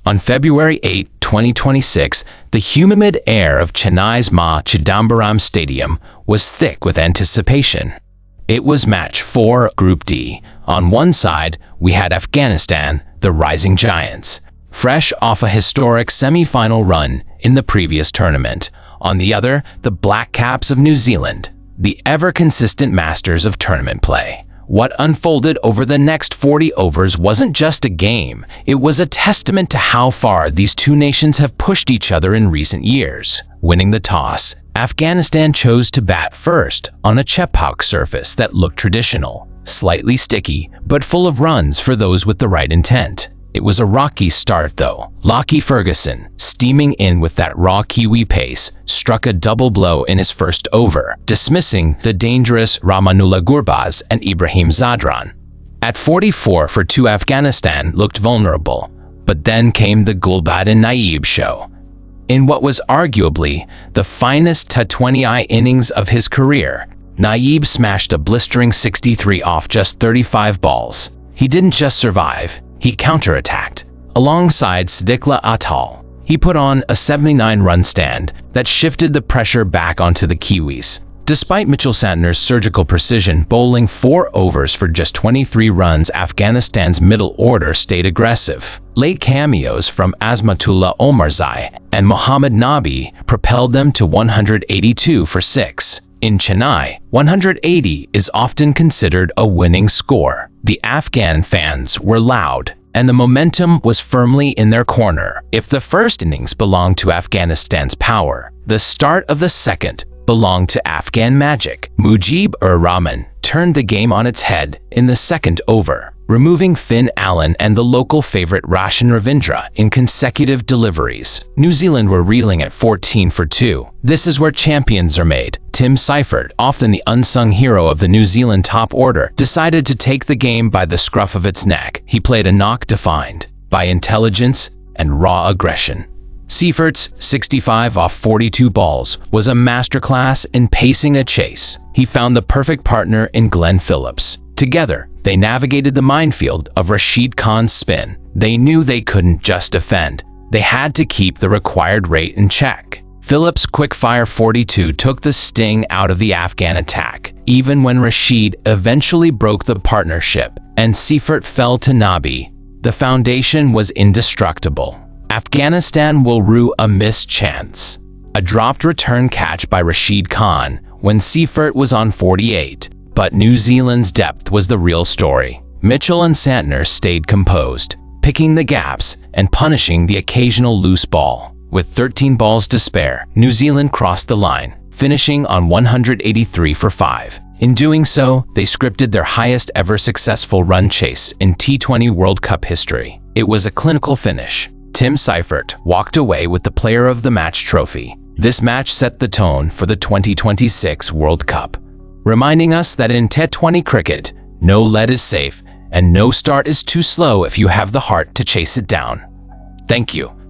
On February 8, 2026, the humid air of Chennai's Ma Chidambaram Stadium was thick with anticipation. It was match 4, Group D. On one side, we had Afghanistan, the rising giants, fresh off a historic semi-final run in the previous tournament. On the other, the Black Caps of New Zealand, the ever-consistent masters of tournament play. What unfolded over the next 40 overs wasn't just a game, it was a testament to how far these two nations have pushed each other in recent years. Winning the toss, Afghanistan chose to bat first on a Chepauk surface that looked traditional, slightly sticky, but full of runs for those with the right intent. It was a rocky start though. Lockie Ferguson, steaming in with that raw Kiwi pace, struck a double blow in his first over, dismissing the dangerous Ramanullah Gurbaz and Ibrahim Zadran. At 44 for 2, Afghanistan looked vulnerable, but then came the Gulbuddin Naib show. In what was arguably the finest T20 innings of his career, Naib smashed a blistering 63 off just 35 balls. He didn't just survive, he counterattacked. Alongside Sidikla Atal, he put on a 79-run stand that shifted the pressure back onto the Kiwis. Despite Mitchell Santner's surgical precision bowling 4 overs for just 23 runs, Afghanistan's middle order stayed aggressive. Late cameos from Azmatullah Omarzai and Mohammad Nabi propelled them to 182 for 6. In Chennai, 180 is often considered a winning score. The Afghan fans were loud, and the momentum was firmly in their corner. If the first innings belonged to Afghanistan's power, the start of the second belonged to Afghan magic. Mujib-ur-Rahman turned the game on its head in the second over, removing Finn Allen and the local favorite Roshan Ravindra in consecutive deliveries. New Zealand were reeling at 14 for 2. This is where champions are made. Tim Seifert, often the unsung hero of the New Zealand top order, decided to take the game by the scruff of its neck. He played a knock defined by intelligence and raw aggression. Seifert's 65 off 42 balls was a masterclass in pacing a chase. He found the perfect partner in Glenn Phillips. Together, they navigated the minefield of Rashid Khan's spin. They knew they couldn't just defend. They had to keep the required rate in check. Phillips' quick-fire 42 took the sting out of the Afghan attack, even when Rashid eventually broke the partnership and Seifert fell to Nabi. The foundation was indestructible. Afghanistan will rue a missed chance. A dropped return catch by Rashid Khan when Seifert was on 48. But New Zealand's depth was the real story. Mitchell and Santner stayed composed, picking the gaps and punishing the occasional loose ball. With 13 balls to spare, New Zealand crossed the line, finishing on 183 for 5. In doing so, they scripted their highest ever successful run chase in T20 World Cup history. It was a clinical finish. Tim Seifert walked away with the Player of the Match trophy. This match set the tone for the 2026 World Cup, reminding us that in T20 cricket, no lead is safe and no start is too slow if you have the heart to chase it down. Thank you.